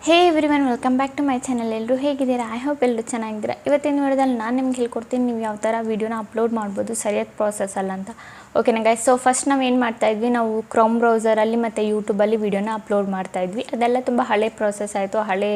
Hey everyone, welcome back to my channel. ಎಲ್ಲರೂ ಹೇಗಿದ್ದೀರಾ? I hope ಎಲ್ಲರೂ ಚೆನ್ನಾಗಿದ್ದೀರಾ. ಇವತ್ತಿನ ವಿಡಿಯೋದಲ್ಲಿ ನಾನು ನಿಮ್ಗೆ ಹೇಳ್ಕೊಡ್ತೀನಿ ನೀವು ಯಾವ ಥರ ವೀಡಿಯೋನ ಅಪ್ಲೋಡ್ ಮಾಡ್ಬೋದು ಸರಿಯಾದ ಪ್ರಾಸೆಸ್ ಅಲ್ಲ ಅಂತ. ಓಕೆನಾ ಗೈಸ್? ಸೊ ಫಸ್ಟ್ ನಾವು ಏನು ಮಾಡ್ತಾಯಿದ್ವಿ, ನಾವು ಕ್ರೋಮ್ ಬ್ರೌಸರಲ್ಲಿ ಮತ್ತು ಯೂಟ್ಯೂಬಲ್ಲಿ ವೀಡಿಯೋನ ಅಪ್ಲೋಡ್ ಮಾಡ್ತಾಯಿದ್ವಿ. ಅದೆಲ್ಲ ತುಂಬ ಹಳೆ ಪ್ರಾಸೆಸ್ ಆಯಿತು. ಹಳೆ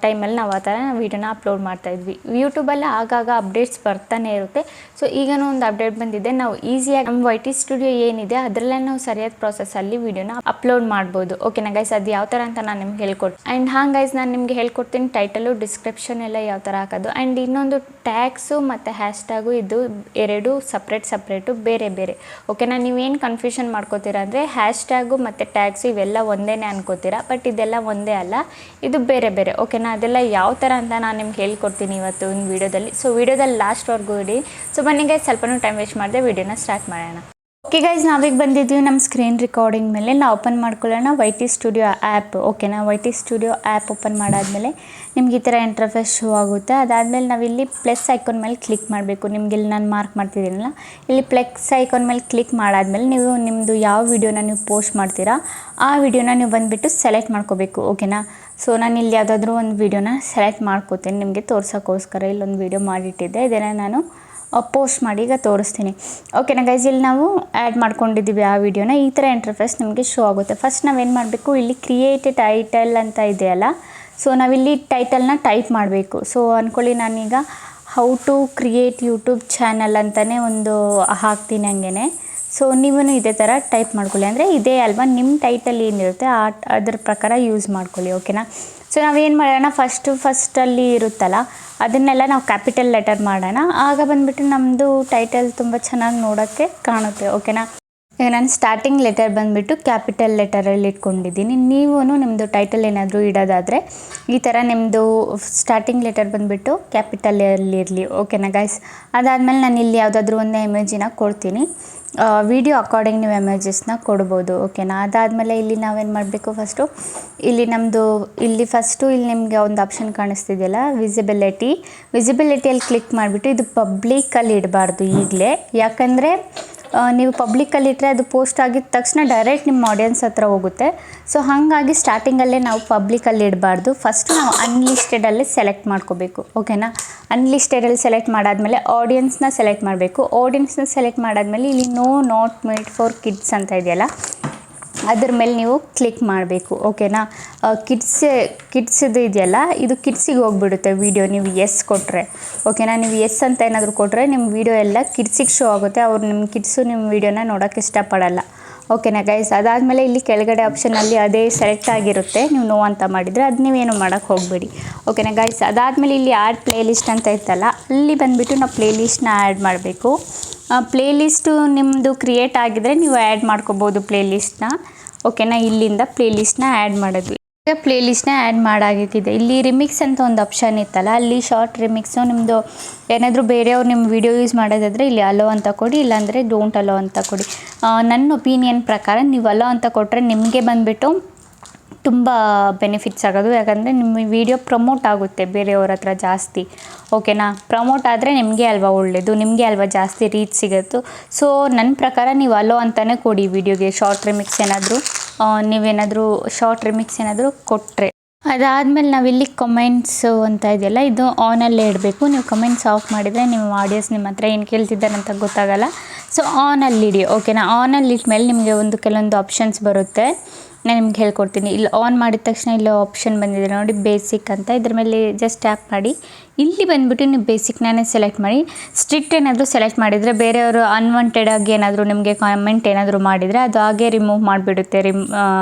ಟೈಮಲ್ಲಿ ನಾವು ಆ ಥರ ವೀಡಿಯೋನ ಅಪ್ಲೋಡ್ ಮಾಡ್ತಾಯಿದ್ವಿ. ಯೂಟ್ಯೂಬಲ್ಲಿ ಆಗಾಗ ಅಪ್ಡೇಟ್ಸ್ ಬರ್ತಾನೆ ಇರುತ್ತೆ. ಸೊ ಈಗನೂ ಒಂದು ಅಪ್ಡೇಟ್ ಬಂದಿದೆ. ನಾವು ಈಸಿಯಾಗಿ ನಮ್ಮ YT ಸ್ಟುಡಿಯೋ ಏನಿದೆ ಅದರಲ್ಲೇ ನಾವು ಸರಿಯಾದ ಪ್ರಾಸೆಸ್ಸಲ್ಲಿ ವೀಡಿಯೋನ ಅಪ್ಲೋಡ್ ಮಾಡ್ಬೋದು. ಓಕೆನಾ ಗೈಸ್? ಅದು ಯಾವ ಥರ ಅಂತ ನಾನು ನಿಮ್ಗೆ ಹೇಳ್ಕೊಡ್ತೀನಿ. ಆ್ಯಂಡ್ ಹಾಂಗೆ ಗೈಸ್, ನಾನು ನಿಮಗೆ ಹೇಳ್ಕೊಡ್ತೀನಿ ಟೈಟಲು, ಡಿಸ್ಕ್ರಿಪ್ಷನ್ ಎಲ್ಲ ಯಾವ ಥರ ಹಾಕೋದು. ಆ್ಯಂಡ್ ಇನ್ನೊಂದು ಟ್ಯಾಗ್ಸು ಮತ್ತು ಹ್ಯಾಶ್ಟ್ಯಾಗು, ಇದು ಎರಡು ಸಪ್ರೇಟು ಬೇರೆ ಬೇರೆ. ಓಕೆನಾ? ನೀವೇನು ಕನ್ಫ್ಯೂಷನ್ ಮಾಡ್ಕೋತೀರಾ ಅಂದರೆ ಹ್ಯಾಶ್ಟ್ಯಾಗು ಮತ್ತು ಟ್ಯಾಗ್ಸು ಇವೆಲ್ಲ ಒಂದೇ ಅನ್ಕೋತೀರಾ. ಬಟ್ ಇದೆಲ್ಲ ಒಂದೇ ಅಲ್ಲ, ಇದು ಬೇರೆ ಬೇರೆ. ಓಕೆನಾ? ಅದೆಲ್ಲ ಯಾವ ಥರ ಅಂತ ನಾನು ನಿಮ್ಗೆ ಹೇಳ್ಕೊಡ್ತೀನಿ ಇವತ್ತು ಒಂದು ವೀಡಿಯೋದಲ್ಲಿ. ಸೊ ವೀಡಿಯೋದಲ್ಲಿ ಲಾಸ್ಟ್ವರೆಗೂ ಇಡಿ. ಸೊ ಬನ್ನಿ ಗೈಸ್, ಸ್ವಲ್ಪನೂ ಟೈಮ್ ವೇಸ್ಟ್ ಮಾಡಿದೆ ವೀಡಿಯೋನ ಸ್ಟಾರ್ಟ್ ಮಾಡೋಣ. ಓಕೆ ಗೈಸ್, ನಾವೀಗ ಬಂದಿದ್ವಿ ನಮ್ಮ ಸ್ಕ್ರೀನ್ ರೆಕಾರ್ಡಿಂಗ್ ಮೇಲೆ. ನಾವು ಓಪನ್ ಮಾಡ್ಕೊಳ್ಳೋಣ YT ಸ್ಟುಡಿಯೋ ಆ್ಯಪ್. ಓಕೆನಾ? YT ಸ್ಟುಡಿಯೋ ಆ್ಯಪ್ ಓಪನ್ ಮಾಡಾದಮೇಲೆ ನಿಮ್ಗೆ ಈ ಥರ ಇಂಟರ್ಫೇಸ್ ಶೋ ಆಗುತ್ತೆ. ಅದಾದಮೇಲೆ ನಾವಿಲ್ಲಿ ಪ್ಲಸ್ ಐಕಾನ್ ಮೇಲೆ ಕ್ಲಿಕ್ ಮಾಡಬೇಕು. ನಿಮ್ಗೆ ಇಲ್ಲಿ ನಾನು ಮಾರ್ಕ್ ಮಾಡ್ತಿದ್ದೀನಲ್ಲ, ಇಲ್ಲಿ ಪ್ಲಸ್ ಐಕಾನ್ ಮೇಲೆ ಕ್ಲಿಕ್ ಮಾಡಾದಮೇಲೆ ನೀವು ನಿಮ್ಮದು ಯಾವ ವೀಡಿಯೋನ ನೀವು ಪೋಸ್ಟ್ ಮಾಡ್ತೀರಾ ಆ ವಿಡಿಯೋನ ನೀವು ಬಂದುಬಿಟ್ಟು ಸೆಲೆಕ್ಟ್ ಮಾಡ್ಕೋಬೇಕು. ಓಕೆನಾ? ಸೊ ನಾನು ಇಲ್ಲಿ ಯಾವುದಾದ್ರೂ ಒಂದು ವೀಡಿಯೋನ ಸೆಲೆಕ್ಟ್ ಮಾಡ್ಕೋತೀನಿ ನಿಮಗೆ ತೋರ್ಸೋಕ್ಕೋಸ್ಕರ. ಇಲ್ಲೊಂದು ವೀಡಿಯೋ ಮಾಡಿಟ್ಟಿದ್ದೆ, ಇದನ್ನು ನಾನು ಪೋಸ್ಟ್ ಮಾಡಿ ಈಗ ತೋರಿಸ್ತೀನಿ. ಓಕೆನಾ ಗೈಸ್? ಇಲ್ಲಿ ನಾವು ಆ್ಯಡ್ ಮಾಡ್ಕೊಂಡಿದ್ದೀವಿ ಆ ವಿಡಿಯೋನ. ಈ ಥರ ಇಂಟರ್ಫೇಸ್ ನಿಮಗೆ ಶೋ ಆಗುತ್ತೆ. ಫಸ್ಟ್ ನಾವೇನು ಮಾಡಬೇಕು, ಇಲ್ಲಿ ಕ್ರಿಯೇಟ್ ಟೈಟಲ್ ಅಂತ ಇದೆಯಲ್ಲ, ಸೊ ನಾವಿಲ್ಲಿ ಟೈಟಲ್ನ ಟೈಪ್ ಮಾಡಬೇಕು. ಸೊ ಅಂದ್ಕೊಳ್ಳಿ, ನಾನೀಗ how to create YouTube channel ಅಂತಲೇ ಒಂದು ಹಾಕ್ತೀನಿ ಹಂಗೆ. ಸೊ ನೀವು ಇದೇ ಥರ ಟೈಪ್ ಮಾಡ್ಕೊಳ್ಳಿ. ಅಂದರೆ ಇದೇ ಅಲ್ವಾ ನಿಮ್ಮ ಟೈಟಲ್ ಏನಿರುತ್ತೆ ಅದ್ರ ಪ್ರಕಾರ ಯೂಸ್ ಮಾಡ್ಕೊಳ್ಳಿ. ಓಕೆನಾ? ಸೊ ನಾವೇನು ಮಾಡೋಣ, ಫಸ್ಟಲ್ಲಿ ಇರುತ್ತಲ್ಲ ಅದನ್ನೆಲ್ಲ ನಾವು ಕ್ಯಾಪಿಟಲ್ ಲೆಟರ್ ಮಾಡೋಣ. ಆಗ ಬಂದುಬಿಟ್ಟು ನಮ್ಮದು ಟೈಟಲ್ ತುಂಬ ಚೆನ್ನಾಗಿ ನೋಡೋಕ್ಕೆ ಕಾಣುತ್ತೆ. ಓಕೆನಾ? ಈಗ ನಾನು ಸ್ಟಾರ್ಟಿಂಗ್ ಲೆಟರ್ ಬಂದುಬಿಟ್ಟು ಕ್ಯಾಪಿಟಲ್ ಲೆಟರಲ್ಲಿ ಇಟ್ಕೊಂಡಿದ್ದೀನಿ. ನೀವು ನಿಮ್ಮದು ಟೈಟಲ್ ಏನಾದರೂ ಇಡೋದಾದರೆ ಈ ಥರ ನಿಮ್ಮದು ಸ್ಟಾರ್ಟಿಂಗ್ ಲೆಟರ್ ಬಂದುಬಿಟ್ಟು ಕ್ಯಾಪಿಟಲಲ್ಲಿರಲಿ. ಓಕೆನಾ ಗೈಸ್? ಅದಾದಮೇಲೆ ನಾನು ಇಲ್ಲಿ ಯಾವುದಾದ್ರೂ ಒಂದು ಇಮೇಜಿನ ಕೊಡ್ತೀನಿ. ವಿಡಿಯೋ ಅಕಾರ್ಡಿಂಗ್ ನೀವು ಇಮೇಜಸ್ನ ಕೊಡ್ಬೋದು. ಓಕೆನಾ? ಅದಾದಮೇಲೆ ಇಲ್ಲಿ ನಾವೇನು ಮಾಡಬೇಕು, ಫಸ್ಟು ಇಲ್ಲಿ ನಿಮಗೆ ಒಂದು ಆಪ್ಷನ್ ಕಾಣಿಸ್ತಿದೆಯಲ್ಲ, ವಿಸಿಬಿಲಿಟಿಯಲ್ಲಿ ಕ್ಲಿಕ್ ಮಾಡಿಬಿಟ್ಟು ಇದು ಪಬ್ಲಿಕಲ್ಲಿ ಇಡಬಾರ್ದು ಈಗಲೇ. ಯಾಕಂದರೆ ನೀವು ಪಬ್ಲಿಕಲ್ಲಿ ಇಟ್ಟರೆ ಅದು ಪೋಸ್ಟ್ ಆಗಿದ ತಕ್ಷಣ ಡೈರೆಕ್ಟ್ ನಿಮ್ಮ ಆಡಿಯನ್ಸ್ ಹತ್ರ ಹೋಗುತ್ತೆ. ಸೊ ಹಾಗಾಗಿ ಸ್ಟಾರ್ಟಿಂಗಲ್ಲೇ ನಾವು ಪಬ್ಲಿಕಲ್ಲಿ ಇಡಬಾರ್ದು. ಫಸ್ಟ್ ನಾವು ಅನ್ಲಿಸ್ಟೆಡಲ್ಲೇ ಸೆಲೆಕ್ಟ್ ಮಾಡ್ಕೋಬೇಕು. ಓಕೆನಾ? ಅನ್ಲಿಸ್ಟೆಡಲ್ಲಿ ಸೆಲೆಕ್ಟ್ ಮಾಡಾದಮೇಲೆ ಆಡಿಯನ್ಸ್ನ ಸೆಲೆಕ್ಟ್ ಮಾಡಬೇಕು. ಆಡಿಯನ್ಸ್ನ ಸೆಲೆಕ್ಟ್ ಮಾಡಾದಮೇಲೆ ಇಲ್ಲಿ no not made for kids ಅಂತ ಇದೆಯಲ್ಲ, ಅದ್ರ ಮೇಲೆ ನೀವು ಕ್ಲಿಕ್ ಮಾಡಬೇಕು. ಓಕೆನಾ? ಕಿಡ್ಸಿದು ಇದೆಯಲ್ಲ, ಇದು ಕಿಡ್ಸಿಗೆ ಹೋಗ್ಬಿಡುತ್ತೆ ವೀಡಿಯೋ ನೀವು ಎಸ್ ಕೊಟ್ಟರೆ. ಓಕೆನಾ? ನೀವು ಎಸ್ ಅಂತ ಏನಾದರೂ ಕೊಟ್ಟರೆ ನಿಮ್ಮ ವೀಡಿಯೋ ಎಲ್ಲ ಕಿಡ್ಸಿಗೆ ಶೋ ಆಗುತ್ತೆ. ಅವ್ರು ನಿಮ್ಮ ಕಿಡ್ಸು ನಿಮ್ಮ ವೀಡಿಯೋನ ನೋಡೋಕ್ಕೆ ಇಷ್ಟಪಡಲ್ಲ. ಓಕೆನಾ ಗೈಸ್? ಅದಾದಮೇಲೆ ಇಲ್ಲಿ ಕೆಳಗಡೆ ಆಪ್ಷನಲ್ಲಿ ಅದೇ ಸೆಲೆಕ್ಟ್ ಆಗಿರುತ್ತೆ. ನೀವು ನೋ ಅಂತ ಮಾಡಿದರೆ ಅದು ನೀವೇನು ಮಾಡೋಕ್ಕೆ ಹೋಗಬೇಡಿ. ಓಕೆನಾ ಗೈಸ್? ಅದಾದಮೇಲೆ ಇಲ್ಲಿ ಆ್ಯಡ್ ಪ್ಲೇಲಿಸ್ಟ್ ಅಂತ ಇತ್ತಲ್ಲ, ಅಲ್ಲಿ ಬಂದುಬಿಟ್ಟು ನಾವು ಪ್ಲೇಲಿಸ್ಟ್ನ ಆ್ಯಡ್ ಮಾಡಬೇಕು. ಪ್ಲೇಲಿಸ್ಟು ನಿಮ್ಮದು ಕ್ರಿಯೇಟ್ ಆಗಿದರೆ ನೀವು ಆ್ಯಡ್ ಮಾಡ್ಕೋಬೋದು ಪ್ಲೇಲಿಸ್ಟ್ನ. ಓಕೆನಾ? ಇಲ್ಲಿಂದ ಪ್ಲೇಲಿಸ್ಟ್ನ ಆ್ಯಡ್ ಮಾಡಿದ್ವಿ. ಈಗ ಪ್ಲೇಲಿಸ್ಟ್ನ ಆ್ಯಡ್ ಮಾಡಾಗಿತ್ತಿದೆ. ಇಲ್ಲಿ ರಿಮಿಕ್ಸ್ ಅಂತ ಒಂದು ಆಪ್ಷನ್ ಇತ್ತಲ್ಲ, ಅಲ್ಲಿ ಶಾರ್ಟ್ ರಿಮಿಕ್ಸು ನಿಮ್ಮದು ಏನಾದರೂ ಬೇರೆಯವ್ರು ನಿಮ್ಮ ವಿಡಿಯೋ ಯೂಸ್ ಮಾಡೋದಾದರೆ ಇಲ್ಲಿ ಅಲೋ ಅಂತ ಕೊಡಿ, ಇಲ್ಲಾಂದರೆ ಡೋಂಟ್ ಅಲೋ ಅಂತ ಕೊಡಿ. ನನ್ನ ಒಪಿನಿಯನ್ ಪ್ರಕಾರ ನೀವು ಅಲೋ ಅಂತ ಕೊಟ್ಟರೆ ನಿಮಗೆ ಬಂದುಬಿಟ್ಟು ತುಂಬ ಬೆನಿಫಿಟ್ಸ್ ಆಗೋದು. ಯಾಕಂದರೆ ನಿಮ್ಮ ವಿಡಿಯೋ ಪ್ರಮೋಟ್ ಆಗುತ್ತೆ ಬೇರೆಯವ್ರ ಹತ್ರ ಜಾಸ್ತಿ. ಓಕೆನಾ? ಪ್ರಮೋಟ್ ಆದರೆ ನಿಮಗೆ ಅಲ್ವಾ ಒಳ್ಳೆಯದು, ನಿಮಗೆ ಅಲ್ವಾ ಜಾಸ್ತಿ ರೀಚ್ ಸಿಗುತ್ತೆ. ಸೊ ನನ್ನ ಪ್ರಕಾರ ನೀವು ಅಲೋ ಅಂತಲೇ ಕೊಡಿ ವಿಡಿಯೋಗೆ. ಶಾರ್ಟ್ ರಿಮಿಕ್ಸ್ ಏನಾದರೂ ಕೊಟ್ಟರೆ. ಅದಾದಮೇಲೆ ನಾವಿಲ್ಲಿ ಕಮೆಂಟ್ಸು ಅಂತ ಇದೆಯಲ್ಲ, ಇದು ಆನಲ್ಲೇ ಇಡಬೇಕು. ನೀವು ಕಮೆಂಟ್ಸ್ ಆಫ್ ಮಾಡಿದರೆ ನಿಮ್ಮ ಆಡಿಯನ್ಸ್ ನಿಮ್ಮ ಹತ್ರ ಏನು ಕೇಳ್ತಿದ್ದಾರೆ ಅಂತ ಗೊತ್ತಾಗಲ್ಲ. ಸೊ ಆನಲ್ಲಿಡಿ. ಓಕೆನಾ? ಆನಲ್ಲಿ ಇಟ್ಮೇಲೆ ನಿಮಗೆ ಕೆಲವೊಂದು ಆಪ್ಷನ್ಸ್ ಬರುತ್ತೆ. ನಾನು ನಿಮ್ಗೆ ಹೇಳ್ಕೊಡ್ತೀನಿ. ಇಲ್ಲಿ ಆನ್ ಮಾಡಿದ ತಕ್ಷಣ ಇಲ್ಲಿ ಆಪ್ಷನ್ ಬಂದಿದೆ ನೋಡಿ, ಬೇಸಿಕ್ ಅಂತ. ಇದ್ರ ಮೇಲೆ ಜಸ್ಟ್ ಟ್ಯಾಪ್ ಮಾಡಿ. ಇಲ್ಲಿ ಬಂದುಬಿಟ್ಟು ನೀವು ಬೇಸಿಕ್ನೇ ಸೆಲೆಕ್ಟ್ ಮಾಡಿ. ಸ್ಟ್ರಿಕ್ಟ್ ಏನಾದರೂ ಸೆಲೆಕ್ಟ್ ಮಾಡಿದರೆ ಬೇರೆಯವರು ಅನ್ವಾಂಟೆಡ್ ಆಗಿ ಏನಾದರೂ ನಿಮಗೆ ಕಾಮೆಂಟ್ ಏನಾದರೂ ಮಾಡಿದರೆ ಅದು ಹಾಗೆ ರಿಮೂವ್ ಮಾಡಿಬಿಡುತ್ತೆ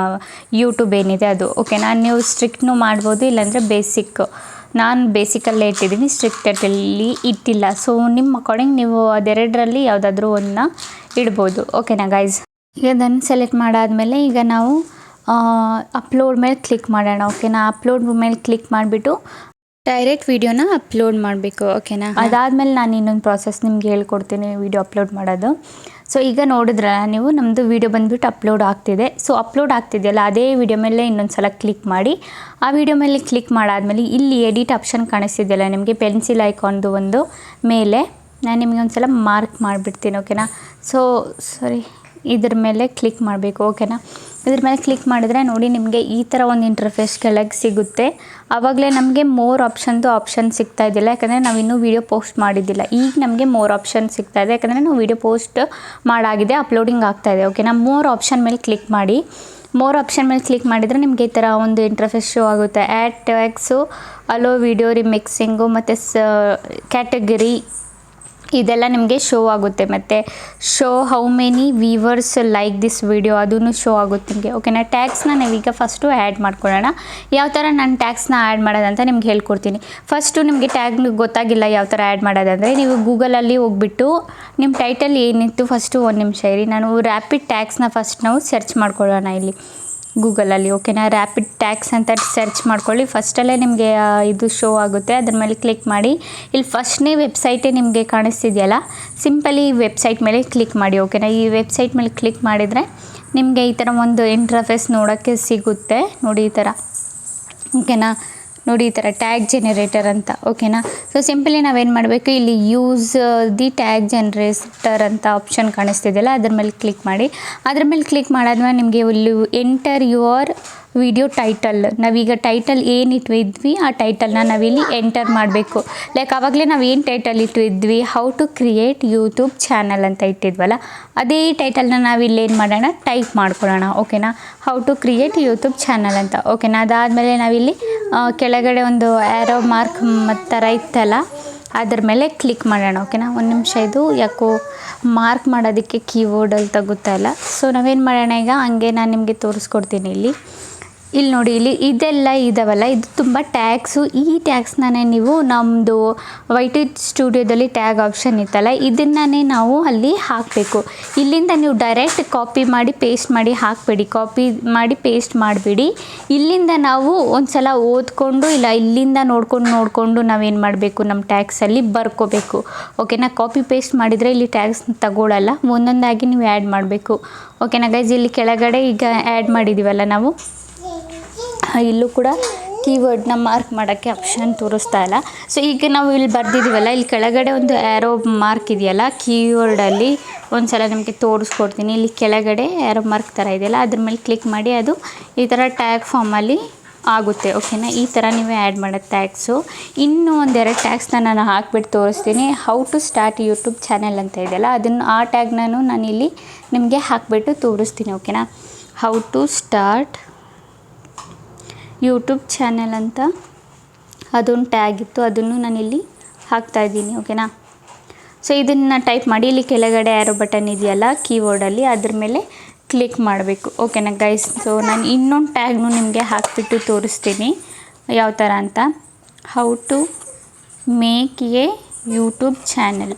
ಯೂಟ್ಯೂಬ್ ಏನಿದೆ ಅದು. ಓಕೆನಾ? ನೀವು ಸ್ಟ್ರಿಕ್ಟ್ನೂ ಮಾಡ್ಬೋದು, ಇಲ್ಲಾಂದರೆ ನಾನು ಬೇಸಿಕಲ್ಲೇ ಇಟ್ಟಿದ್ದೀನಿ, ಸ್ಟ್ರಿಕ್ಟಲ್ಲಿ ಇಟ್ಟಿಲ್ಲ. ಸೊ ನಿಮ್ಮ ಅಕಾರ್ಡಿಂಗ್ ನೀವು ಅದೆರಡರಲ್ಲಿ ಯಾವುದಾದ್ರೂ ಒಂದನ್ನ ಇಡ್ಬೋದು. ಓಕೆನಾ ಗೈಸ್? ಈಗ ಅದನ್ನು ಸೆಲೆಕ್ಟ್ ಮಾಡಾದಮೇಲೆ ಈಗ ನಾವು ಅಪ್ಲೋಡ್ ಮೇಲೆ ಕ್ಲಿಕ್ ಮಾಡೋಣ. ಓಕೆನಾ? ಅಪ್ಲೋಡ್ ಮೇಲೆ ಕ್ಲಿಕ್ ಮಾಡಿಬಿಟ್ಟು ಡೈರೆಕ್ಟ್ ವೀಡಿಯೋನ ಅಪ್ಲೋಡ್ ಮಾಡಬೇಕು. ಓಕೆನಾ? ಅದಾದಮೇಲೆ ನಾನು ಇನ್ನೊಂದು ಪ್ರಾಸೆಸ್ ನಿಮ್ಗೆ ಹೇಳ್ಕೊಡ್ತೀನಿ ವೀಡಿಯೋ ಅಪ್ಲೋಡ್ ಮಾಡೋದು. ಸೊ ಈಗ ನೋಡಿದ್ರಲ್ಲ ನೀವು, ನಮ್ಮದು ವೀಡಿಯೋ ಬಂದುಬಿಟ್ಟು ಅಪ್ಲೋಡ್ ಆಗ್ತಿದೆ. ಸೊ ಅಪ್ಲೋಡ್ ಆಗ್ತಿದೆಯಲ್ಲ, ಅದೇ ವೀಡಿಯೋ ಮೇಲೆ ಇನ್ನೊಂದು ಸಲ ಕ್ಲಿಕ್ ಮಾಡಿ. ಆ ವಿಡಿಯೋ ಮೇಲೆ ಕ್ಲಿಕ್ ಮಾಡಾದಮೇಲೆ ಇಲ್ಲಿ ಎಡಿಟ್ ಆಪ್ಷನ್ ಕಾಣಿಸ್ತಿದೆಯಲ್ಲ ನಿಮಗೆ, ಪೆನ್ಸಿಲ್ ಐಕಾನ್ದು ಒಂದು ಮೇಲೆ ನಾನು ನಿಮಗೆ ಒಂದು ಸಲ ಮಾರ್ಕ್ ಮಾಡಿಬಿಡ್ತೀನಿ. ಓಕೆನಾ? ಸೊ ಇದ್ರ ಮೇಲೆ ಕ್ಲಿಕ್ ಮಾಡಬೇಕು. ಓಕೆನಾ? ಇದ್ರ ಮೇಲೆ ಕ್ಲಿಕ್ ಮಾಡಿದ್ರೆ ನೋಡಿ ನಿಮಗೆ ಈ ಥರ ಒಂದು ಇಂಟರ್ಫೇಸ್ ಕೆಳಗೆ ಸಿಗುತ್ತೆ. ಆವಾಗಲೇ ನಮಗೆ ಮೋರ್ ಆಪ್ಷನ್ ಸಿಗ್ತಾ ಇದ್ದಿಲ್ಲ, ಯಾಕಂದರೆ ನಾವು ಇನ್ನೂ ವೀಡಿಯೋ ಪೋಸ್ಟ್ ಮಾಡಿದ್ದಿಲ್ಲ. ಈಗ ನಮಗೆ ಮೋರ್ ಆಪ್ಷನ್ ಸಿಗ್ತಾ ಇದೆ, ಯಾಕಂದರೆ ನಾವು ವೀಡಿಯೋ ಪೋಸ್ಟ್ ಮಾಡಾಗಿದೆ, ಅಪ್ಲೋಡಿಂಗ್ ಆಗ್ತಾಯಿದೆ. ಓಕೆನಾ, ಮೋರ್ ಆಪ್ಷನ್ ಮೇಲೆ ಕ್ಲಿಕ್ ಮಾಡಿ. ಮೋರ್ ಆಪ್ಷನ್ ಮೇಲೆ ಕ್ಲಿಕ್ ಮಾಡಿದರೆ ನಿಮಗೆ ಈ ಥರ ಒಂದು ಇಂಟರ್ಫೇಸ್ ಶೋ ಆಗುತ್ತೆ. ಆ್ಯಡ್ ಟ್ಯಾಗ್ಸು, ಅಲೋ ವಿಡಿಯೋ ರಿಮಿಕ್ಸಿಂಗು ಮತ್ತು ಕ್ಯಾಟಗರಿ ಇದೆಲ್ಲ ನಿಮಗೆ ಶೋ ಆಗುತ್ತೆ. ಮತ್ತು show how many viewers like this video ಅದೂ ಶೋ ಆಗುತ್ತೆ ನಿಮಗೆ. ಓಕೆನಾ, ಟ್ಯಾಗ್ಸ್ನ ನಾವೀಗ ಫಸ್ಟು ಆ್ಯಡ್ ಮಾಡ್ಕೊಳ್ಳೋಣ. ಯಾವ ಥರ ನಾನು ಟ್ಯಾಗ್ಸ್ನ ಆ್ಯಡ್ ಮಾಡೋದಂತ ನಿಮ್ಗೆ ಹೇಳ್ಕೊಡ್ತೀನಿ. ಫಸ್ಟು ನಿಮಗೆ ಟ್ಯಾಗ್ ಗೊತ್ತಾಗಿಲ್ಲ ಯಾವ ಥರ ಆ್ಯಡ್ ಮಾಡೋದಂದರೆ, ನೀವು ಗೂಗಲಲ್ಲಿ ಹೋಗ್ಬಿಟ್ಟು ನಿಮ್ಮ ಟೈಟಲ್ ಏನಿತ್ತು ಫಸ್ಟು ಒಂದು ನಿಮಿಷ ಇರಿ, ನಾನು ರ್ಯಾಪಿಡ್ ಟ್ಯಾಗ್ಸ್ನ ಫಸ್ಟ್ ನಾವು ಸರ್ಚ್ ಮಾಡ್ಕೊಳ್ಳೋಣ ಇಲ್ಲಿ ಗೂಗಲಲ್ಲಿ. ಓಕೆನಾ, ರ್ಯಾಪಿಡ್ ಟ್ಯಾಗ್ಸ್ ಅಂತ ಸರ್ಚ್ ಮಾಡ್ಕೊಳ್ಳಿ. ಫಸ್ಟಲ್ಲೇ ನಿಮಗೆ ಇದು ಶೋ ಆಗುತ್ತೆ, ಅದ್ರ ಮೇಲೆ ಕ್ಲಿಕ್ ಮಾಡಿ. ಇಲ್ಲಿ ಫಸ್ಟ್ನೇ ವೆಬ್ಸೈಟೇ ನಿಮಗೆ ಕಾಣಿಸ್ತಿದೆಯಲ್ಲ, ಸಿಂಪಲಿ ಈ ವೆಬ್ಸೈಟ್ ಮೇಲೆ ಕ್ಲಿಕ್ ಮಾಡಿ. ಓಕೆನಾ, ಈ ವೆಬ್ಸೈಟ್ ಮೇಲೆ ಕ್ಲಿಕ್ ಮಾಡಿದರೆ ನಿಮಗೆ ಈ ಥರ ಒಂದು ಇಂಟರ್ಫೇಸ್ ನೋಡೋಕ್ಕೆ ಸಿಗುತ್ತೆ. ನೋಡಿ ಈ ಥರ. ಓಕೆನಾ, ನೋಡಿ ಈ ಥರ ಟ್ಯಾಗ್ ಜನರೇಟರ್ ಅಂತ. ಓಕೆನಾ, ಸೊ ಸಿಂಪಲಿ ನಾವೇನು ಮಾಡಬೇಕು, ಇಲ್ಲಿ ಯೂಸ್ ದಿ ಟ್ಯಾಗ್ ಜನರೇಟರ್ ಅಂತ ಆಪ್ಷನ್ ಕಾಣಿಸ್ತಿದೆಯಲ್ಲ, ಅದ್ರ ಮೇಲೆ ಕ್ಲಿಕ್ ಮಾಡಿ. ಅದ್ರ ಮೇಲೆ ಕ್ಲಿಕ್ ಮಾಡಾದ್ಮೇಲೆ ನಿಮಗೆ ಇಲ್ಲಿ ಎಂಟರ್ ಯುವರ್ ವಿಡಿಯೋ ಟೈಟಲ್, ನಾವೀಗ ಟೈಟಲ್ ಏನು ಇಟ್ವಿದ್ವಿ ಆ ಟೈಟಲ್ನ ನಾವಿಲ್ಲಿ ಎಂಟರ್ ಮಾಡಬೇಕು. ಲೈಕ್ ಆವಾಗಲೇ ನಾವು ಏನು ಟೈಟಲ್ ಇಟ್ವಿದ್ವಿ, how to create YouTube channel ಅಂತ ಇಟ್ಟಿದ್ವಲ್ಲ, ಅದೇ ಟೈಟಲ್ನ ನಾವಿಲ್ಲಿ ಏನು ಮಾಡೋಣ, ಟೈಪ್ ಮಾಡ್ಕೊಳ್ಳೋಣ. ಓಕೆನಾ, how to create YouTube channel ಅಂತ. ಓಕೆನಾ, ಅದಾದಮೇಲೆ ನಾವಿಲ್ಲಿ ಕೆಳಗಡೆ ಒಂದು ಆ್ಯರೋ ಮಾರ್ಕ್ ಥರ ಇತ್ತಲ್ಲ, ಅದ್ರ ಮೇಲೆ ಕ್ಲಿಕ್ ಮಾಡೋಣ. ಓಕೆನಾ, ಒಂದು ನಿಮಿಷ, ಇದು ಯಾಕೋ ಮಾರ್ಕ್ ಮಾಡೋದಕ್ಕೆ ಕೀಬೋರ್ಡಲ್ಲಿ ತಗೋತಾ ಇಲ್ಲ. ಸೊ ನಾವೇನು ಮಾಡೋಣ ಈಗ, ಹಂಗೆ ನಾನು ನಿಮಗೆ ತೋರಿಸ್ಕೊಡ್ತೀನಿ. ಇಲ್ಲಿ ನೋಡಿ, ಇಲ್ಲಿ ಇದೆಲ್ಲ ಇದಾವಲ್ಲ, ಇದು ತುಂಬ ಟ್ಯಾಗ್ಸು. ಈ ಟ್ಯಾಗ್ಸ್ನೇ ನೀವು ನಮ್ಮದು YT ಸ್ಟುಡಿಯೋದಲ್ಲಿ ಟ್ಯಾಗ್ ಆಪ್ಷನ್ ಇತ್ತಲ್ಲ, ಇದನ್ನೇ ನಾವು ಅಲ್ಲಿ ಹಾಕಬೇಕು. ಇಲ್ಲಿಂದ ನೀವು ಡೈರೆಕ್ಟ್ ಕಾಪಿ ಮಾಡಿ ಪೇಸ್ಟ್ ಮಾಡಿ ಹಾಕಬೇಡಿ, ಕಾಪಿ ಮಾಡಿ ಪೇಸ್ಟ್ ಮಾಡಿಬಿಡಿ. ಇಲ್ಲಿಂದ ನಾವು ಒಂದು ಸಲ ಓದ್ಕೊಂಡು ಇಲ್ಲ ಇಲ್ಲಿಂದ ನೋಡ್ಕೊಂಡು ನಾವೇನು ಮಾಡಬೇಕು, ನಮ್ಮ ಟ್ಯಾಗ್ಸಲ್ಲಿ ಬರ್ಕೋಬೇಕು. ಓಕೆನಾ, ಕಾಪಿ ಪೇಸ್ಟ್ ಮಾಡಿದರೆ ಇಲ್ಲಿ ಟ್ಯಾಗ್ಸ್ ತಗೊಳ್ಳಲ್ಲ, ಒಂದೊಂದಾಗಿ ನೀವು ಆ್ಯಡ್ ಮಾಡಬೇಕು. ಓಕೆನಾ ಗೈಸ್, ಇಲ್ಲಿ ಕೆಳಗಡೆ ಈಗ ಆ್ಯಡ್ ಮಾಡಿದ್ದೀವಲ್ಲ ನಾವು, ಇಲ್ಲೂ ಕೂಡ ಕೀವರ್ಡ್ನ ಮಾರ್ಕ್ ಮಾಡೋಕ್ಕೆ ಆಪ್ಷನ್ ತೋರಿಸ್ತಾ ಇಲ್ಲ. ಸೊ ಈಗ ನಾವು ಇಲ್ಲಿ ಬರ್ದಿದ್ದೀವಲ್ಲ, ಇಲ್ಲಿ ಕೆಳಗಡೆ ಒಂದು ಆ್ಯರೋ ಮಾರ್ಕ್ ಇದೆಯಲ್ಲ ಕೀವರ್ಡಲ್ಲಿ, ಒಂದು ಸಲ ನಿಮಗೆ ತೋರಿಸ್ಕೊಡ್ತೀನಿ. ಇಲ್ಲಿ ಕೆಳಗಡೆ ಆ್ಯರೋ ಮಾರ್ಕ್ ಥರ ಇದೆಯಲ್ಲ, ಅದ್ರ ಮೇಲೆ ಕ್ಲಿಕ್ ಮಾಡಿ, ಅದು ಈ ಥರ ಟ್ಯಾಗ್ ಫಾರ್ಮಲ್ಲಿ ಆಗುತ್ತೆ. ಓಕೆನಾ, ಈ ಥರ ನೀವೇ ಆ್ಯಡ್ ಮಾಡೋದು ಟ್ಯಾಗ್ಸು. ಇನ್ನೂ ಒಂದೆರಡು ಟ್ಯಾಗ್ಸ್ನ ನಾನು ಹಾಕ್ಬಿಟ್ಟು ತೋರಿಸ್ತೀನಿ. How to start YouTube channel ಅಂತ ಇದೆಯಲ್ಲ, ಅದನ್ನು ಆ ಟ್ಯಾಗ್ನೂ ನಾನಿಲ್ಲಿ ನಿಮಗೆ ಹಾಕಿಬಿಟ್ಟು ತೋರಿಸ್ತೀನಿ. ಓಕೆನಾ, how to start YouTube channel ಅಂತ ಅದೊಂದು ಟ್ಯಾಗ್ ಇತ್ತು, ಅದನ್ನು ನಾನಿಲ್ಲಿ ಹಾಕ್ತಾಯಿದ್ದೀನಿ. ಓಕೆನಾ, ಸೊ ಇದನ್ನು ಟೈಪ್ ಮಾಡಿ, ಇಲ್ಲಿ ಕೆಳಗಡೆ ಆ್ಯರೋ ಬಟನ್ ಇದೆಯಲ್ಲ ಕೀಬೋರ್ಡಲ್ಲಿ, ಅದ್ರ ಮೇಲೆ ಕ್ಲಿಕ್ ಮಾಡಬೇಕು. ಓಕೆನಾ ಗೈಸ್, ಸೊ ನಾನು ಇನ್ನೊಂದು ಟ್ಯಾಗ್ನು ನಿಮಗೆ ಹಾಕಿಬಿಟ್ಟು ತೋರಿಸ್ತೀನಿ ಯಾವ ಥರ ಅಂತ. How to make a YouTube channel.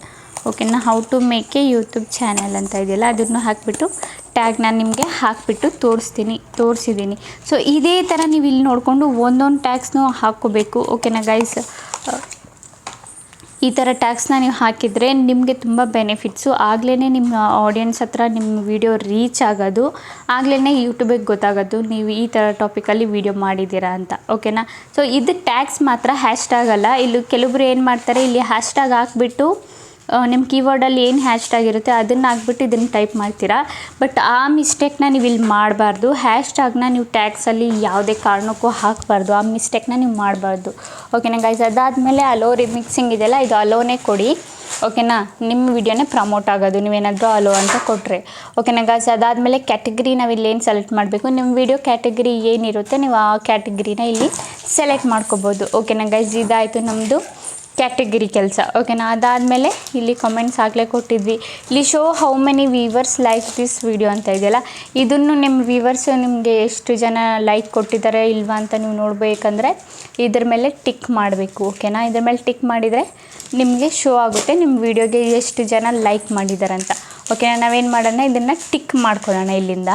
ಓಕೆನಾ, how to make a YouTube channel ಅಂತ ಇದೆಯಲ್ಲ, ಅದನ್ನು ಹಾಕಿಬಿಟ್ಟು ಟ್ಯಾಗ್ ನಾನು ನಿಮಗೆ ಹಾಕಿಬಿಟ್ಟು ತೋರಿಸಿದ್ದೀನಿ. ಸೊ ಇದೇ ಥರ ನೀವು ಇಲ್ಲಿ ನೋಡಿಕೊಂಡು ಒಂದೊಂದು ಟ್ಯಾಗ್ಸ್ನೂ ಹಾಕ್ಕೋಬೇಕು. ಓಕೆನಾ ಗೈಸ್, ಈ ಥರ ಟ್ಯಾಗ್ಸ್ನ ನೀವು ಹಾಕಿದರೆ ನಿಮಗೆ ತುಂಬ ಬೆನಿಫಿಟ್ಸು. ಆಗಲೇ ನಿಮ್ಮ ಆಡಿಯನ್ಸ್ ಹತ್ರ ನಿಮ್ಮ ವಿಡಿಯೋ ರೀಚ್ ಆಗೋದು, ಆಗಲೇ ಯೂಟ್ಯೂಬಿಗೆ ಗೊತ್ತಾಗೋದು ನೀವು ಈ ಥರ ಟಾಪಿಕಲ್ಲಿ ವಿಡಿಯೋ ಮಾಡಿದ್ದೀರಾ ಅಂತ. ಓಕೆನಾ, ಸೊ ಇದು ಟ್ಯಾಗ್ಸ್ ಮಾತ್ರ ಹ್ಯಾಶ್ಟ್ಯಾಗ್ ಅಲ್ಲ. ಇಲ್ಲಿ ಕೆಲವೊಬ್ರು ಏನು ಮಾಡ್ತಾರೆ, ಇಲ್ಲಿ ಹ್ಯಾಶ್ಟ್ಯಾಗ್ ಹಾಕ್ಬಿಟ್ಟು ನಿಮ್ಮ ಕೀಬೋರ್ಡಲ್ಲಿ ಏನು ಹ್ಯಾಶ್ಟ್ಯಾಗ್ ಇರುತ್ತೆ ಅದನ್ನು ಹಾಕ್ಬಿಟ್ಟು ಇದನ್ನು ಟೈಪ್ ಮಾಡ್ತೀರಾ. ಬಟ್ ಆ ಮಿಸ್ಟೇಕ್ನ ನೀವು ಇಲ್ಲಿ ಮಾಡಬಾರ್ದು. ಹ್ಯಾಶ್ಟ್ಯಾಗ್ನ ನೀವು ಟ್ಯಾಗ್ಸಲ್ಲಿ ಯಾವುದೇ ಕಾರಣಕ್ಕೂ ಹಾಕಬಾರ್ದು, ಆ ಮಿಸ್ಟೇಕ್ನ ನೀವು ಮಾಡಬಾರ್ದು. ಓಕೆನಾ ಗೈಸ್, ಅದಾದಮೇಲೆ ಅಲೋ ರಿಮಿಕ್ಸಿಂಗ್ ಇದೆಯಲ್ಲ, ಇದು ಅಲೋನೇ ಕೊಡಿ. ಓಕೆನಾ, ನಿಮ್ಮ ವಿಡಿಯೋನೇ ಪ್ರಮೋಟ್ ಆಗೋದು ನೀವೇನಾದರೂ ಅಲೋ ಅಂತ ಕೊಟ್ಟರೆ. ಓಕೆನಾ ಗೈಸ್, ಅದಾದಮೇಲೆ ಕ್ಯಾಟಗರಿ ನಾವಿಲ್ಲಿ ಏನು ಸೆಲೆಕ್ಟ್ ಮಾಡಬೇಕು, ನಿಮ್ಮ ವಿಡಿಯೋ ಕ್ಯಾಟಗರಿ ಏನಿರುತ್ತೆ ನೀವು ಆ ಕ್ಯಾಟಗರಿನ ಇಲ್ಲಿ ಸೆಲೆಕ್ಟ್ ಮಾಡ್ಕೋಬೋದು. ಓಕೆನಾ ಗೈಸ್, ಇದಾಯಿತು ನಮ್ಮದು ಕ್ಯಾಟಗರಿ ಕೆಲಸ. ಓಕೆನಾ, ಅದಾದಮೇಲೆ ಇಲ್ಲಿ ಕಮೆಂಟ್ಸ್ ಆಗಲೇ ಕೊಟ್ಟಿದ್ವಿ. ಇಲ್ಲಿ show how many viewers like this video ಅಂತ ಇದೆಯಲ್ಲ, ಇದನ್ನು ನಿಮ್ಮ ವೀವರ್ಸು ನಿಮಗೆ ಎಷ್ಟು ಜನ ಲೈಕ್ ಕೊಟ್ಟಿದ್ದಾರೆ ಇಲ್ವಾ ಅಂತ ನೀವು ನೋಡಬೇಕಂದ್ರೆ ಇದ್ರ ಮೇಲೆ ಟಿಕ್ ಮಾಡಬೇಕು. ಓಕೆನಾ, ಇದ್ರ ಮೇಲೆ ಟಿಕ್ ಮಾಡಿದರೆ ನಿಮಗೆ ಶೋ ಆಗುತ್ತೆ ನಿಮ್ಮ ವಿಡಿಯೋಗೆ ಎಷ್ಟು ಜನ ಲೈಕ್ ಮಾಡಿದ್ದಾರೆ ಅಂತ. ಓಕೆನಾ, ನಾವೇನು ಮಾಡೋಣ, ಇದನ್ನು ಟಿಕ್ ಮಾಡ್ಕೊಳ್ಳೋಣ ಇಲ್ಲಿಂದ.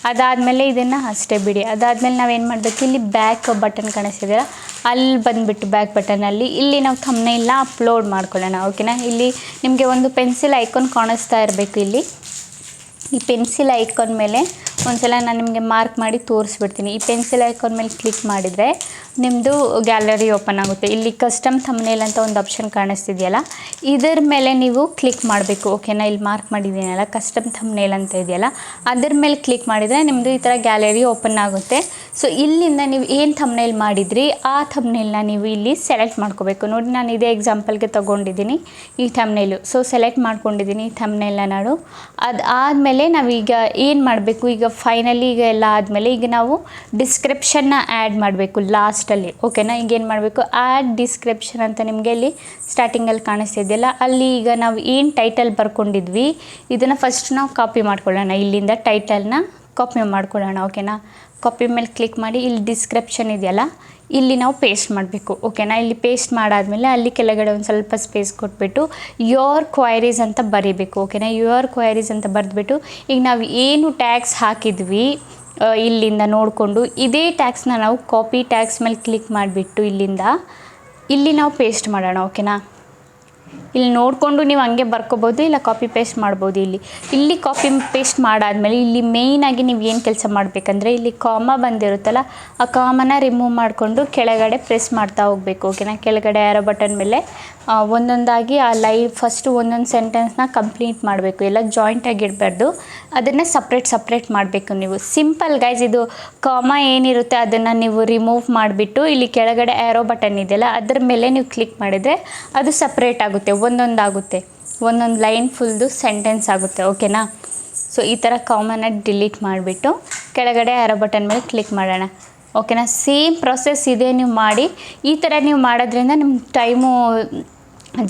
ಅದಾದಮೇಲೆ ಇದನ್ನು ಅಷ್ಟೇ ಬಿಡಿ. ಅದಾದಮೇಲೆ ನಾವೇನು ಮಾಡಬೇಕು, ಇಲ್ಲಿ ಬ್ಯಾಕ್ ಬಟನ್ ಕಾಣಿಸ್ತಿದೆಯಲ್ಲ, ಅಲ್ಲಿ ಬಂದುಬಿಟ್ಟು ಬ್ಯಾಕ್ ಬಟನಲ್ಲಿ ಇಲ್ಲಿ ನಾವು ಥಂಬ್ನೇಲ್ನ ಅಪ್ಲೋಡ್ ಮಾಡ್ಕೊಳ್ಳೋಣ. ಓಕೆನಾ, ಇಲ್ಲಿ ನಿಮಗೆ ಒಂದು ಪೆನ್ಸಿಲ್ ಐಕಾನ್ ಕಾಣಿಸ್ತಾ ಇರಬೇಕು. ಇಲ್ಲಿ ಈ ಪೆನ್ಸಿಲ್ ಐಕಾನ್ ಮೇಲೆ ಒಂದ್ಸಲ ನಾನು ನಿಮಗೆ ಮಾರ್ಕ್ ಮಾಡಿ ತೋರಿಸ್ಬಿಡ್ತೀನಿ. ಈ ಪೆನ್ಸಿಲ್ ಐಕಾನ್ ಮೇಲೆ ಕ್ಲಿಕ್ ಮಾಡಿದರೆ ನಿಮ್ಮದು ಗ್ಯಾಲರಿ ಓಪನ್ ಆಗುತ್ತೆ. ಇಲ್ಲಿ ಕಸ್ಟಮ್ ಥಂಬ್ನೇಲ್ ಅಂತ ಒಂದು ಆಪ್ಷನ್ ಕಾಣಿಸ್ತಿದೆಯಲ್ಲ, ಇದರ ಮೇಲೆ ನೀವು ಕ್ಲಿಕ್ ಮಾಡಬೇಕು. ಓಕೆನಾ, ಇಲ್ಲಿ ಮಾರ್ಕ್ ಮಾಡಿದ್ದೀನಲ್ಲ ಕಸ್ಟಮ್ ಥಂಬ್ನೇಲ್ ಅಂತ ಇದೆಯಲ್ಲ, ಅದರ ಮೇಲೆ ಕ್ಲಿಕ್ ಮಾಡಿದರೆ ನಿಮ್ಮದು ಈ ಥರ ಗ್ಯಾಲರಿ ಓಪನ್ ಆಗುತ್ತೆ. ಸೊ ಇಲ್ಲಿಂದ ನೀವು ಏನು ಥಂಬ್ನೇಲ್ ಮಾಡಿದ್ರಿ ಆ ಥಂಬ್ನೇಲ್ನ ನೀವು ಇಲ್ಲಿ ಸೆಲೆಕ್ಟ್ ಮಾಡ್ಕೋಬೇಕು. ನೋಡಿ, ನಾನು ಇದೇ ಎಕ್ಸಾಂಪಲ್ಗೆ ತೊಗೊಂಡಿದ್ದೀನಿ ಈ ಥಂಬ್ನೇಲು. ಸೊ ಸೆಲೆಕ್ಟ್ ಮಾಡ್ಕೊಂಡಿದ್ದೀನಿ ಈ ಥಂಬ್ನೇಲ್ನ ನಾನು. ಅದಾದಮೇಲೆ ನಾವೀಗ ಏನು ಮಾಡಬೇಕು, ಈಗ ಫೈನಲಿ ಈಗ ಎಲ್ಲ ಆದಮೇಲೆ ಈಗ ನಾವು ಡಿಸ್ಕ್ರಿಪ್ಷನ್ನ ಆ್ಯಡ್ ಮಾಡಬೇಕು ಲಾಸ್ಟಲ್ಲಿ. ಓಕೆನಾ, ಈಗ ಏನು ಮಾಡಬೇಕು, ಆ್ಯಡ್ ಡಿಸ್ಕ್ರಿಪ್ಷನ್ ಅಂತ ನಿಮಗೆ ಇಲ್ಲಿ ಸ್ಟಾರ್ಟಿಂಗಲ್ಲಿ ಕಾಣಿಸ್ತಿದೆಯಲ್ಲ, ಅಲ್ಲಿ ಈಗ ನಾವು ಏನು ಟೈಟಲ್ ಬರ್ಕೊಂಡಿದ್ವಿ ಇದನ್ನು ಫಸ್ಟ್ ನಾವು ಕಾಪಿ ಮಾಡ್ಕೊಳ್ಳೋಣ. ಇಲ್ಲಿಂದ ಟೈಟಲ್ನ ಕಾಪಿ ಮಾಡ್ಕೊಳ್ಳೋಣ. ಓಕೆನಾ, ಕಾಪಿ ಮೇಲೆ ಕ್ಲಿಕ್ ಮಾಡಿ ಇಲ್ಲಿ ಡಿಸ್ಕ್ರಿಪ್ಷನ್ ಇದೆಯಲ್ಲ ಇಲ್ಲಿ ನಾವು ಪೇಸ್ಟ್ ಮಾಡಬೇಕು. ಓಕೆನಾ, ಇಲ್ಲಿ ಪೇಸ್ಟ್ ಮಾಡಾದಮೇಲೆ ಅಲ್ಲಿ ಕೆಳಗಡೆ ಒಂದು ಸ್ವಲ್ಪ ಸ್ಪೇಸ್ ಕೊಟ್ಬಿಟ್ಟು ಯೋರ್ ಕ್ವೈರೀಸ್ ಅಂತ ಬರೀಬೇಕು. ಓಕೆನಾ, ಯೋರ್ ಕ್ವೈರೀಸ್ ಅಂತ ಬರೆದ್ಬಿಟ್ಟು ಈಗ ನಾವು ಏನು ಟ್ಯಾಗ್ಸ್ ಹಾಕಿದ್ವಿ ಇಲ್ಲಿಂದ ನೋಡಿಕೊಂಡು ಇದೇ ಟ್ಯಾಗ್ಸ್ನ ನಾವು ಕಾಪಿ ಟ್ಯಾಗ್ಸ್ ಮೇಲೆ ಕ್ಲಿಕ್ ಮಾಡಿಬಿಟ್ಟು ಇಲ್ಲಿಂದ ಇಲ್ಲಿ ನಾವು ಪೇಸ್ಟ್ ಮಾಡೋಣ. ಓಕೆನಾ, ಇಲ್ಲಿ ನೋಡಿಕೊಂಡು ನೀವು ಹಂಗೆ ಬರ್ಕೋಬೋದು, ಇಲ್ಲ ಕಾಪಿ ಪೇಸ್ಟ್ ಮಾಡ್ಬೋದು. ಇಲ್ಲಿ ಕಾಪಿ ಪೇಸ್ಟ್ ಮಾಡಾದಮೇಲೆ ಇಲ್ಲಿ ಮೇಯ್ನಾಗಿ ನೀವು ಏನು ಕೆಲಸ ಮಾಡಬೇಕಂದ್ರೆ ಇಲ್ಲಿ ಕಾಮ ಬಂದಿರುತ್ತಲ್ಲ ಆ ಕಾಮನ ರಿಮೂವ್ ಮಾಡಿಕೊಂಡು ಕೆಳಗಡೆ ಪ್ರೆಸ್ ಮಾಡ್ತಾ ಹೋಗಬೇಕು. ಓಕೆನಾ, ಕೆಳಗಡೆ ಆರೋ ಬಟನ್ ಮೇಲೆ ಒಂದೊಂದಾಗಿ ಆ ಫಸ್ಟು ಒಂದೊಂದು ಸೆಂಟೆನ್ಸ್ನ ಕಂಪ್ಲೀಟ್ ಮಾಡಬೇಕು. ಎಲ್ಲ ಜಾಯಿಂಟಾಗಿ ಇಡಬಾರ್ದು, ಅದನ್ನು ಸಪ್ರೇಟ್ ಮಾಡಬೇಕು ನೀವು. ಸಿಂಪಲ್ ಗೈಸ್, ಇದು ಕಾಮ ಏನಿರುತ್ತೆ ಅದನ್ನು ನೀವು ರಿಮೂವ್ ಮಾಡಿಬಿಟ್ಟು ಇಲ್ಲಿ ಕೆಳಗಡೆ ಆರೋ ಬಟನ್ ಇದೆಯಲ್ಲ ಅದ್ರ ಮೇಲೆ ನೀವು ಕ್ಲಿಕ್ ಮಾಡಿದರೆ ಅದು ಸಪ್ರೇಟ್ ಆಗುತ್ತೆ, ಒಂದೊಂದಾಗುತ್ತೆ, ಒಂದೊಂದು ಲೈನ್ ಫುಲ್ದು ಸೆಂಟೆನ್ಸ್ ಆಗುತ್ತೆ. ಓಕೆನಾ, ಸೊ ಈ ಥರ ಕಾಮನ್ನ ಡಿಲೀಟ್ ಮಾಡಿಬಿಟ್ಟು ಕೆಳಗಡೆ ಆರೋ ಬಟನ್ ಮೇಲೆ ಕ್ಲಿಕ್ ಮಾಡೋಣ. ಓಕೆನಾ, ಸೇಮ್ ಪ್ರೊಸೆಸ್ ಇದೆ ನೀವು ಮಾಡಿ. ಈ ಥರ ನೀವು ಮಾಡೋದ್ರಿಂದ ನಿಮ್ಮ ಟೈಮು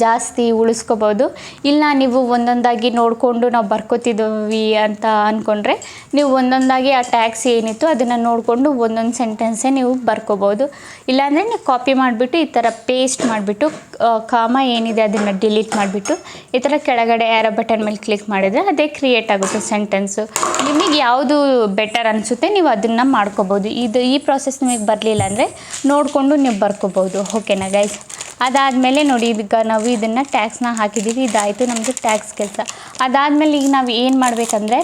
ಜಾಸ್ತಿ ಉಳಿಸ್ಕೋಬೋದು. ಇಲ್ಲ ನೀವು ಒಂದೊಂದಾಗಿ ನೋಡಿಕೊಂಡು ನಾವು ಬರ್ಕೋತಿದ್ದೀವಿ ಅಂತ ಅಂದ್ಕೊಂಡ್ರೆ ನೀವು ಒಂದೊಂದಾಗಿ ಆ ಟ್ಯಾಗ್ಸ್ ಏನಿತ್ತು ಅದನ್ನು ನೋಡಿಕೊಂಡು ಒಂದೊಂದು ಸೆಂಟೆನ್ಸೇ ನೀವು ಬರ್ಕೋಬೋದು. ಇಲ್ಲಾಂದರೆ ನೀವು ಕಾಪಿ ಮಾಡಿಬಿಟ್ಟು ಈ ಥರ ಪೇಸ್ಟ್ ಮಾಡಿಬಿಟ್ಟು ಕಾಮ ಏನಿದೆ ಅದನ್ನು ಡಿಲೀಟ್ ಮಾಡಿಬಿಟ್ಟು ಈ ಥರ ಕೆಳಗಡೆ ಆರೋ ಬಟನ್ ಮೇಲೆ ಕ್ಲಿಕ್ ಮಾಡಿದರೆ ಅದೇ ಕ್ರಿಯೇಟ್ ಆಗುತ್ತೆ ಸೆಂಟೆನ್ಸು. ನಿಮಗೆ ಯಾವುದು ಬೆಟರ್ ಅನಿಸುತ್ತೆ ನೀವು ಅದನ್ನು ಮಾಡ್ಕೋಬೋದು. ಈ ಪ್ರಾಸೆಸ್ ನಿಮಗೆ ಬರಲಿಲ್ಲ ಅಂದರೆ ನೋಡಿಕೊಂಡು ನೀವು ಬರ್ಕೋಬೋದು. ಓಕೆನಾ ಗೈಸ್, ಅದಾದಮೇಲೆ ನೋಡಿ ಈಗ ನಾವು ಇದನ್ನು ಟ್ಯಾಕ್ಸ್ನ ಹಾಕಿದ್ದೀವಿ, ಇದಾಯಿತು ನಮ್ಮದು ಟ್ಯಾಕ್ಸ್ ಕೆಲಸ. ಅದಾದಮೇಲೆ ಈಗ ನಾವು ಏನು ಮಾಡಬೇಕಂದ್ರೆ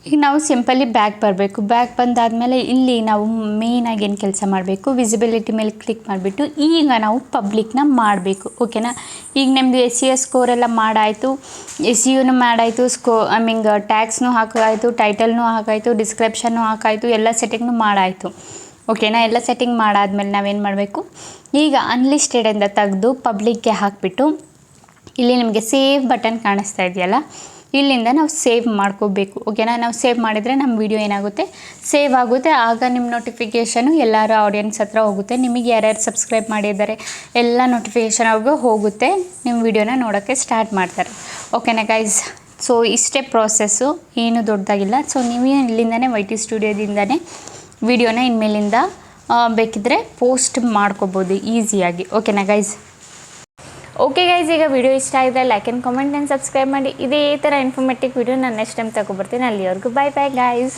ಈಗ ನಾವು ಸಿಂಪಲಿ ಬ್ಯಾಕ್ ಬರಬೇಕು. ಬ್ಯಾಕ್ ಬಂದಾದಮೇಲೆ ಇಲ್ಲಿ ನಾವು ಮೇಯ್ನಾಗಿ ಏನು ಕೆಲಸ ಮಾಡಬೇಕು, ವಿಸಿಬಿಲಿಟಿ ಮೇಲೆ ಕ್ಲಿಕ್ ಮಾಡಿಬಿಟ್ಟು ಈಗ ನಾವು ಪಬ್ಲಿಕ್ನ ಮಾಡಬೇಕು. ಓಕೆನಾ, ಈಗ ನಮ್ಮದು SEO ಸ್ಕೋರೆಲ್ಲ ಮಾಡಾಯಿತು, SEOನೂ ಮಾಡಾಯಿತು, ಟ್ಯಾಕ್ಸ್ನೂ ಹಾಕಾಯಿತು, ಟೈಟಲ್ನೂ ಹಾಕಾಯಿತು, ಡಿಸ್ಕ್ರಿಪ್ಷನ್ನು ಹಾಕಾಯಿತು, ಎಲ್ಲ ಸೆಟ್ಟಿಂಗ್ನೂ ಮಾಡಾಯಿತು. ಓಕೆನಾ, ಎಲ್ಲ ಸೆಟ್ಟಿಂಗ್ ಮಾಡಾದಮೇಲೆ ನಾವೇನು ಮಾಡಬೇಕು, ಈಗ ಅನ್ಲಿಸ್ಟೆಡಿಂದ ತೆಗೆದು ಪಬ್ಲಿಕ್ಗೆ ಹಾಕಿಬಿಟ್ಟು ಇಲ್ಲಿ ನಿಮಗೆ ಸೇವ್ ಬಟನ್ ಕಾಣಿಸ್ತಾ ಇದೆಯಲ್ಲ ಇಲ್ಲಿಂದ ನಾವು ಸೇವ್ ಮಾಡ್ಕೋಬೇಕು. ಓಕೆನಾ, ನಾವು ಸೇವ್ ಮಾಡಿದರೆ ನಮ್ಮ ವಿಡಿಯೋ ಏನಾಗುತ್ತೆ ಸೇವ್ ಆಗುತ್ತೆ. ಆಗ ನಿಮ್ಮ ನೋಟಿಫಿಕೇಷನು ಎಲ್ಲರ ಆಡಿಯನ್ಸ್ ಹತ್ರ ಹೋಗುತ್ತೆ. ನಿಮಗೆ ಯಾರ್ಯಾರು ಸಬ್ಸ್ಕ್ರೈಬ್ ಮಾಡಿದ್ದಾರೆ ಎಲ್ಲ ನೋಟಿಫಿಕೇಷನ್ ಅವ್ರಿಗೆ ಹೋಗುತ್ತೆ, ನಿಮ್ಮ ವಿಡಿಯೋನ ನೋಡೋಕ್ಕೆ ಸ್ಟಾರ್ಟ್ ಮಾಡ್ತಾರೆ. ಓಕೆನಾ ಗೈಸ್, ಸೊ ಇಷ್ಟೇ ಪ್ರೋಸೆಸ್ಸು, ಏನು ದೊಡ್ಡದಾಗಿಲ್ಲ. ಸೊ ನೀವು ಇಲ್ಲಿಂದನೇ YT ಸ್ಟುಡಿಯೋದಿಂದನೇ ವಿಡಿಯೋನ ಇನ್ಮೇಲಿಂದ ಬೇಕಿದ್ದರೆ ಪೋಸ್ಟ್ ಮಾಡ್ಕೋಬೋದು ಈಸಿಯಾಗಿ. ಓಕೆನಾ ಗೈಸ್? ಓಕೆ ಗೈಸ್, ಈಗ ವಿಡಿಯೋ ಇಷ್ಟ ಆಗಿದ್ರೆ like and comment and subscribe ಮಾಡಿ. ಇದೇ ಥರ ಇನ್ಫಾರ್ಮೇಟಿವ್ ವಿಡಿಯೋ ನಾನು ನೆಕ್ಸ್ಟ್ ಟೈಮ್ ತಗೊಬರ್ತೀನಿ. ಅಲ್ಲಿವರೆಗೂ ಬಾಯ್ ಗೈಸ್.